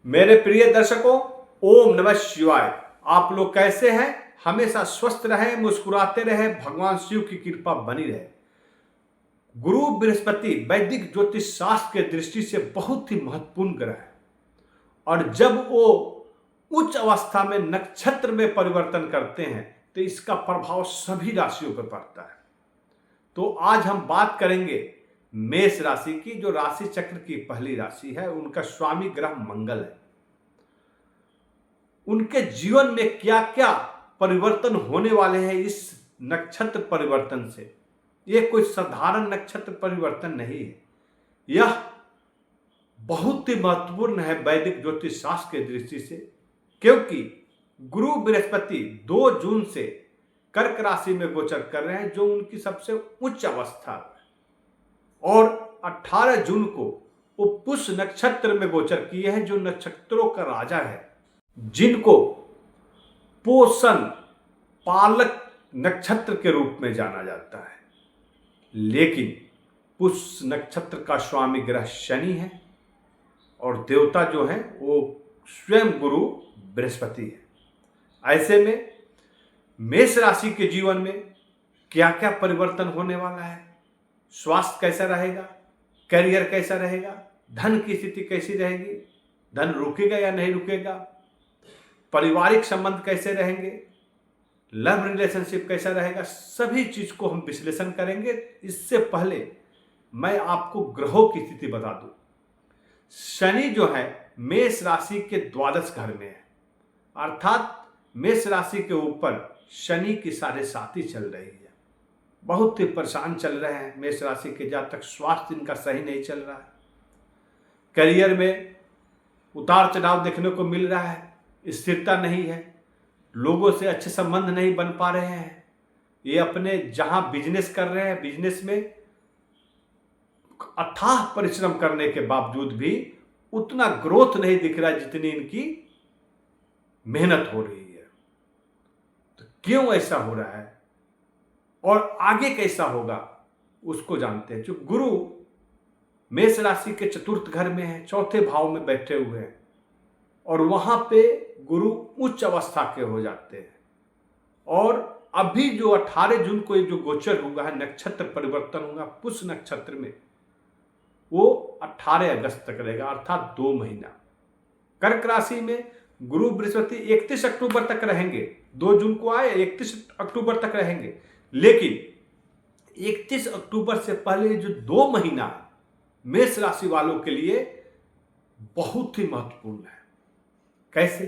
मेरे प्रिय दर्शकों, ओम नमः शिवाय। आप लोग कैसे हैं? हमेशा स्वस्थ रहें, मुस्कुराते रहें, भगवान शिव की कृपा बनी रहे। गुरु बृहस्पति वैदिक ज्योतिष शास्त्र के दृष्टि से बहुत ही महत्वपूर्ण ग्रह है और जब वो उच्च अवस्था में नक्षत्र में परिवर्तन करते हैं तो इसका प्रभाव सभी राशियों पर पड़ता है। तो आज हम बात करेंगे मेष राशि की, जो राशि चक्र की पहली राशि है। उनका स्वामी ग्रह मंगल है। उनके जीवन में क्या क्या परिवर्तन होने वाले हैं इस नक्षत्र परिवर्तन से। यह कोई साधारण नक्षत्र परिवर्तन नहीं है, यह बहुत ही महत्वपूर्ण है वैदिक ज्योतिष शास्त्र के दृष्टि से, क्योंकि गुरु बृहस्पति 2 जून से कर्क राशि में गोचर कर रहे हैं, जो उनकी सबसे उच्च अवस्था है, और 18 जून को वो पुष्य नक्षत्र में गोचर किए हैं, जो नक्षत्रों का राजा है, जिनको पोषण पालक नक्षत्र के रूप में जाना जाता है। लेकिन पुष्य नक्षत्र का स्वामी ग्रह शनि है और देवता जो है वो स्वयं गुरु बृहस्पति है। ऐसे में मेष राशि के जीवन में क्या क्या परिवर्तन होने वाला है, स्वास्थ्य कैसा रहेगा, करियर कैसा रहेगा, धन की स्थिति कैसी रहेगी, धन रुकेगा या नहीं रुकेगा, पारिवारिक संबंध कैसे रहेंगे, लव रिलेशनशिप कैसा रहेगा, सभी चीज को हम विश्लेषण करेंगे। इससे पहले मैं आपको ग्रहों की स्थिति बता दूं। शनि जो है मेष राशि के द्वादश घर में है, अर्थात मेष राशि के ऊपर शनि की 7.5 चल रही है। बहुत ही परेशान चल रहे हैं मेष राशि के जातक। स्वास्थ्य इनका सही नहीं चल रहा है, करियर में उतार चढ़ाव देखने को मिल रहा है, स्थिरता नहीं है, लोगों से अच्छे संबंध नहीं बन पा रहे हैं। ये अपने जहां बिजनेस कर रहे हैं, बिजनेस में अथाह परिश्रम करने के बावजूद भी उतना ग्रोथ नहीं दिख रहा जितनी इनकी मेहनत हो रही है। तो क्यों ऐसा हो रहा है और आगे कैसा होगा उसको जानते हैं। जो गुरु मेष राशि के चतुर्थ घर में है, चौथे भाव में बैठे हुए हैं, और वहां पे गुरु उच्च अवस्था के हो जाते हैं। और अभी जो 18 जून को जो गोचर हुआ है, नक्षत्र परिवर्तन होगा पुष्य नक्षत्र में, वो 18 अगस्त तक रहेगा, अर्थात 2 महीना। कर्क राशि में गुरु बृहस्पति 31 अक्टूबर तक रहेंगे। 2 जून को आए, 31 अक्टूबर तक रहेंगे। लेकिन 31 अक्टूबर से पहले जो 2 महीना मेष राशि वालों के लिए बहुत ही महत्वपूर्ण है। कैसे?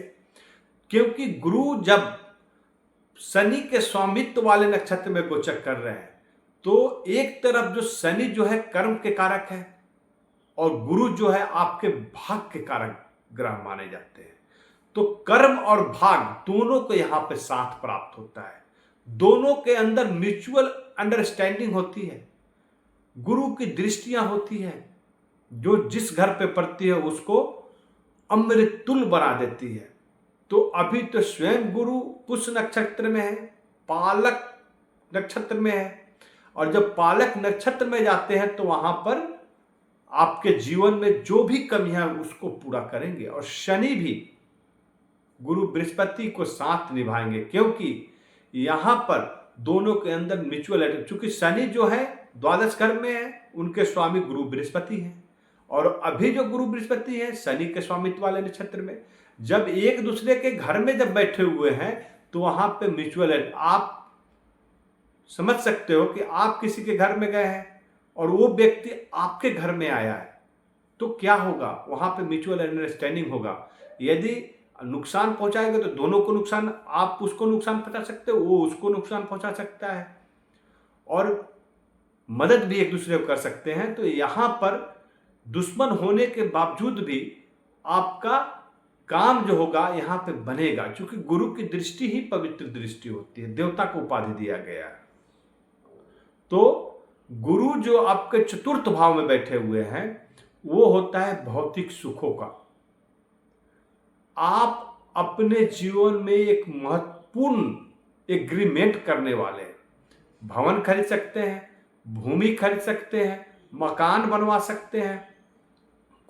क्योंकि गुरु जब शनि के स्वामित्व वाले नक्षत्र में गोचर कर रहे हैं, तो एक तरफ जो शनि जो है कर्म के कारक है और गुरु जो है आपके भाग के कारक ग्रह माने जाते हैं। तो कर्म और भाग दोनों को यहां पे साथ प्राप्त होता है, दोनों के अंदर म्यूचुअल अंडरस्टैंडिंग होती है, गुरु की दृष्टियां होती है, जो जिस घर पे पड़ती है उसको अमृत तुल्य बना देती है। तो अभी तो स्वयं गुरु पुष्य नक्षत्र में है, पालक नक्षत्र में है, और जब पालक नक्षत्र में जाते हैं तो वहां पर आपके जीवन में जो भी कमियां हैं उसको पूरा करेंगे। और शनि भी गुरु बृहस्पति को साथ निभाएंगे, क्योंकि यहां पर दोनों के अंदर म्यूचुअल है। चूंकि शनि जो है द्वादश घर में है, उनके स्वामी गुरु बृहस्पति हैं, और अभी जो गुरु बृहस्पति है शनि के स्वामित्व वाले नक्षत्र में, जब एक दूसरे के घर में जब बैठे हुए हैं तो वहां पे म्यूचुअल है। आप समझ सकते हो कि आप किसी के घर में गए हैं और वो व्यक्ति आपके घर में आया है, तो क्या होगा, वहां पे म्यूचुअल अंडरस्टैंडिंग होगा। यदि नुकसान पहुंचाएगा तो दोनों को नुकसान, आप उसको नुकसान पहुंचा सकते हो, वो उसको नुकसान पहुंचा सकता है, और मदद भी एक दूसरे को कर सकते हैं। तो यहां पर दुश्मन होने के बावजूद भी आपका काम जो होगा यहां पे बनेगा, क्योंकि गुरु की दृष्टि ही पवित्र दृष्टि होती है, देवता को उपाधि दिया गया है। तो गुरु जो आपके चतुर्थ भाव में बैठे हुए हैं वो होता है भौतिक सुखों का। आप अपने जीवन में एक महत्वपूर्ण एग्रीमेंट करने वाले हैं। भवन खरीद सकते हैं, भूमि खरीद सकते हैं, मकान बनवा सकते हैं,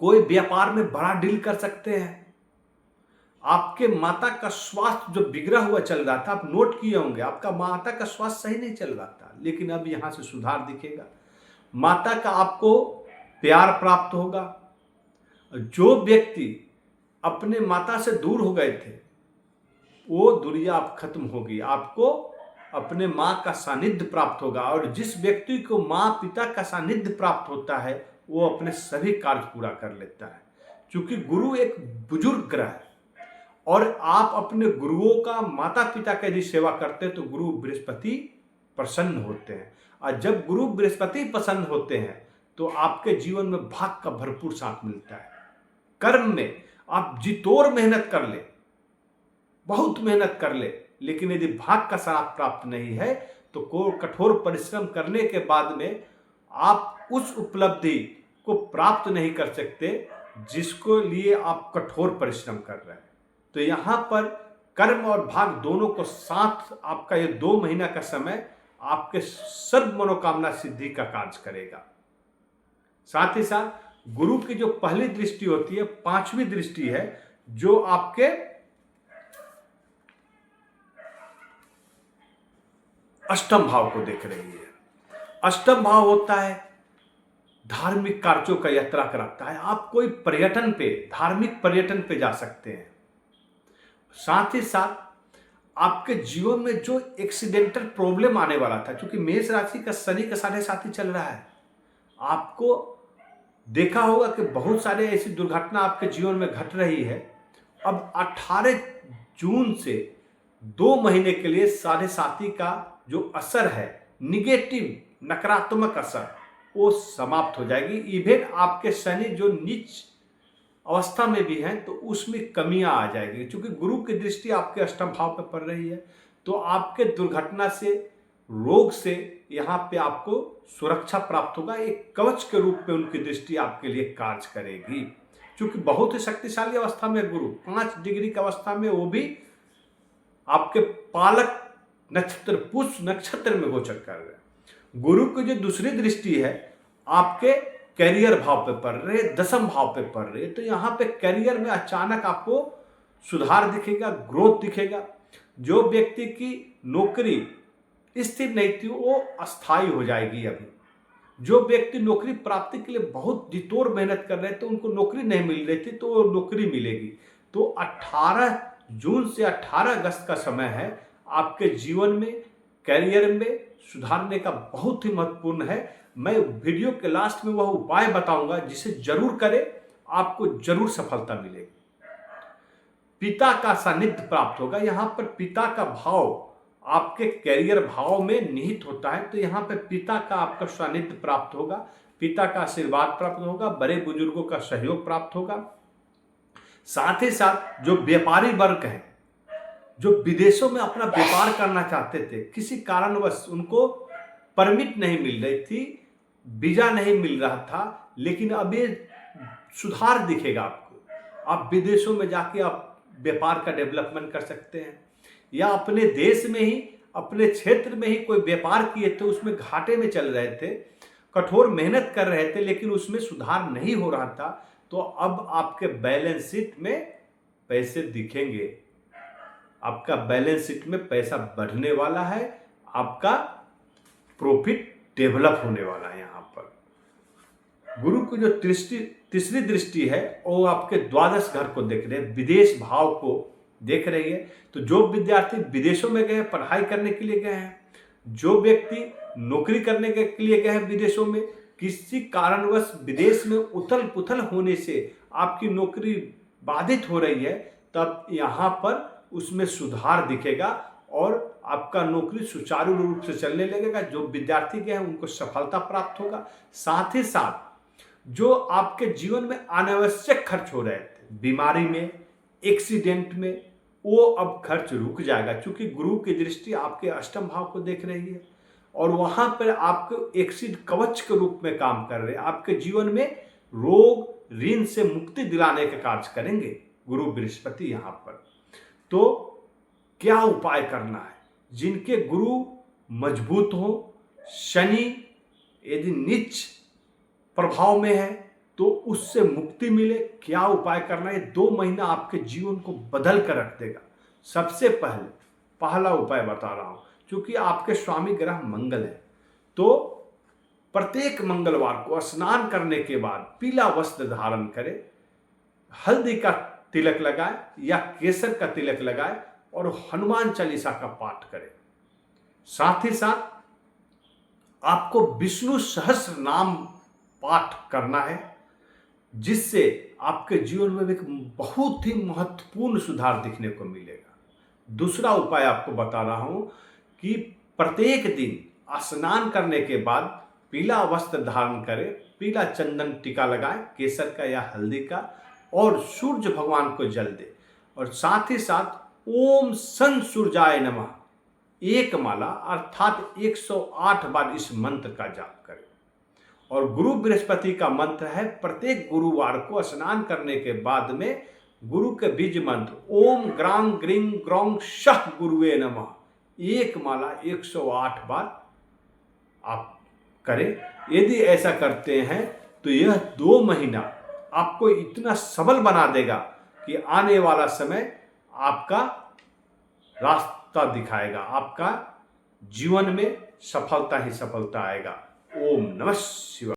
कोई व्यापार में बड़ा डील कर सकते हैं, आपके माता का स्वास्थ्य जो बिगड़ा हुआ चल रहा था, आप नोट किए होंगे, आपका माता का स्वास्थ्य सही नहीं चल रहा था, लेकिन अब यहां से सुधार दिखेगा। माता का आपको प्यार प्राप्त होगा। जो व्यक्ति अपने माता से दूर हो गए थे, वो दूरियां अब खत्म होगी। आपको अपने माँ का सानिध्य प्राप्त होगा, और जिस व्यक्ति को माँ पिता का सानिध्य प्राप्त होता है, वो अपने सभी कार्य पूरा कर लेता है। क्योंकि गुरु एक बुजुर्ग ग्रह है, और आप अपने गुरुओं का, माता पिता का यदि सेवा करते हैं तो गुरु बृहस्पति प्रसन्न होते हैं। और जब गुरु बृहस्पति प्रसन्न होते हैं तो आपके जीवन में भाग का भरपूर साथ मिलता है। कर्म में आप जितोड़ मेहनत कर ले, बहुत मेहनत कर ले, लेकिन यदि भाग का साथ प्राप्त नहीं है तो कठोर परिश्रम करने के बाद में आप उस उपलब्धि को प्राप्त नहीं कर सकते जिसको लिए आप कठोर परिश्रम कर रहे हैं। तो यहां पर कर्म और भाग दोनों को साथ, आपका ये 2 महीना का समय आपके सब मनोकामना सिद्धि का कार्य करेगा। साथ ही साथ गुरु की जो पहली दृष्टि होती है, 5वीं दृष्टि है, जो आपके अष्टम भाव को देख रही है। अष्टम भाव होता है धार्मिक कार्यों का यात्रा कराता है। आप कोई पर्यटन पे, धार्मिक पर्यटन पे जा सकते हैं। साथ ही साथ आपके जीवन में जो एक्सीडेंटल प्रॉब्लम आने वाला था, क्योंकि मेष राशि का शनि का 7.5 चल रहा है, आपको देखा होगा कि बहुत सारे ऐसी दुर्घटना आपके जीवन में घट रही है। अब 18 जून से 2 महीने के लिए 7.5 का जो असर है, निगेटिव नकारात्मक असर, वो समाप्त हो जाएगी। इवन आपके शनि जो नीच अवस्था में भी हैं तो उसमें कमियां आ जाएगी, क्योंकि गुरु की दृष्टि आपके अष्टम भाव पर पड़ रही है। तो आपके दुर्घटना से, रोग से यहाँ पे आपको सुरक्षा प्राप्त होगा। एक कवच के रूप में उनकी दृष्टि आपके लिए कार्य करेगी, क्योंकि बहुत ही शक्तिशाली अवस्था में गुरु 5 डिग्री की अवस्था में, वो भी आपके पालक नक्षत्र, पुष्य नक्षत्र में गोचर कर रहे हैं। गुरु की जो दूसरी दृष्टि है आपके कैरियर भाव पे पड़ रहे, 10म भाव पे पड़ रहे, तो यहाँ पे कैरियर में अचानक आपको सुधार दिखेगा, ग्रोथ दिखेगा। जो व्यक्ति की नौकरी स्थिर नहीं थी वो अस्थायी हो जाएगी। अभी जो व्यक्ति नौकरी प्राप्ति के लिए बहुत जितोड़ मेहनत कर रहे थे, उनको नौकरी नहीं मिल रही थी, तो नौकरी मिलेगी। तो 18 जून से 18 अगस्त का समय है आपके जीवन में, कैरियर में सुधारने का, बहुत ही महत्वपूर्ण है। मैं वीडियो के लास्ट में वह उपाय बताऊंगा जिसे जरूर करें, आपको जरूर सफलता मिलेगी। पिता का सानिध्य प्राप्त होगा। यहाँ पर पिता का भाव आपके कैरियर भाव में निहित होता है, तो यहाँ पे पिता का आपका सानिध्य प्राप्त होगा, पिता का आशीर्वाद प्राप्त होगा, बड़े बुजुर्गों का सहयोग प्राप्त होगा। साथ ही साथ जो व्यापारी वर्ग है, जो विदेशों में अपना व्यापार करना चाहते थे, किसी कारणवश उनको परमिट नहीं मिल रही थी, वीजा नहीं मिल रहा था, लेकिन अब ये सुधार दिखेगा आपको। आप विदेशों में जाके आप व्यापार का डेवलपमेंट कर सकते हैं, या अपने देश में ही, अपने क्षेत्र में ही कोई व्यापार किए थे, उसमें घाटे में चल रहे थे, कठोर मेहनत कर रहे थे, लेकिन उसमें सुधार नहीं हो रहा था, तो अब आपके बैलेंस शीट में पैसे दिखेंगे। आपका बैलेंस शीट में पैसा बढ़ने वाला है, आपका प्रॉफिट डेवलप होने वाला है। यहाँ पर गुरु की जो तीसरी दृष्टि है वो आपके द्वादश घर को देख रहे हैं, विदेश भाव को देख रही है। तो जो विद्यार्थी विदेशों में गए, पढ़ाई करने के लिए गए हैं, जो व्यक्ति नौकरी करने के लिए गए हैं विदेशों में, किसी कारणवश विदेश में उथल पुथल होने से आपकी नौकरी बाधित हो रही है, तब यहाँ पर उसमें सुधार दिखेगा और आपका नौकरी सुचारू रूप से चलने लगेगा। जो विद्यार्थी गए हैं उनको सफलता प्राप्त होगा। साथ ही साथ जो आपके जीवन में अनावश्यक खर्च हो रहे थे, बीमारी में, एक्सीडेंट में, वो अब खर्च रुक जाएगा, क्योंकि गुरु की दृष्टि आपके अष्टम भाव को देख रही है और वहां पर आपको एक्सीड कवच के रूप में काम कर रहे हैं। आपके जीवन में रोग, ऋण से मुक्ति दिलाने का कार्य करेंगे गुरु बृहस्पति यहाँ पर। तो क्या उपाय करना है? जिनके गुरु मजबूत हो, शनि यदि नीच प्रभाव में है तो उससे मुक्ति मिले, क्या उपाय करना है, 2 महीना आपके जीवन को बदल कर रख देगा। सबसे पहला उपाय बता रहा हूं, क्योंकि आपके स्वामी ग्रह मंगल है, तो प्रत्येक मंगलवार को स्नान करने के बाद पीला वस्त्र धारण करें, हल्दी का तिलक लगाए या केसर का तिलक लगाए और हनुमान चालीसा का पाठ करें। साथ ही साथ आपको विष्णु सहस्त्र नाम पाठ करना है, जिससे आपके जीवन में एक बहुत ही महत्वपूर्ण सुधार दिखने को मिलेगा। दूसरा उपाय आपको बता रहा हूं कि प्रत्येक दिन स्नान करने के बाद पीला वस्त्र धारण करें, पीला चंदन टीका लगाएं, केसर का या हल्दी का, और सूर्य भगवान को जल दे। और साथ ही साथ ओम सन सूर्याय नमः एक माला अर्थात 108 बार इस मंत्र का जाप करें। और गुरु बृहस्पति का मंत्र है, प्रत्येक गुरुवार को स्नान करने के बाद में गुरु के बीज मंत्र ओम ग्रांग ग्रीं ग्रौं शह गुरुवे नमः एक माला 108 बार आप करें। यदि ऐसा करते हैं तो यह 2 महीना आपको इतना सबल बना देगा कि आने वाला समय आपका रास्ता दिखाएगा, आपका जीवन में सफलता ही सफलता आएगा। ओम नमः शिवाय।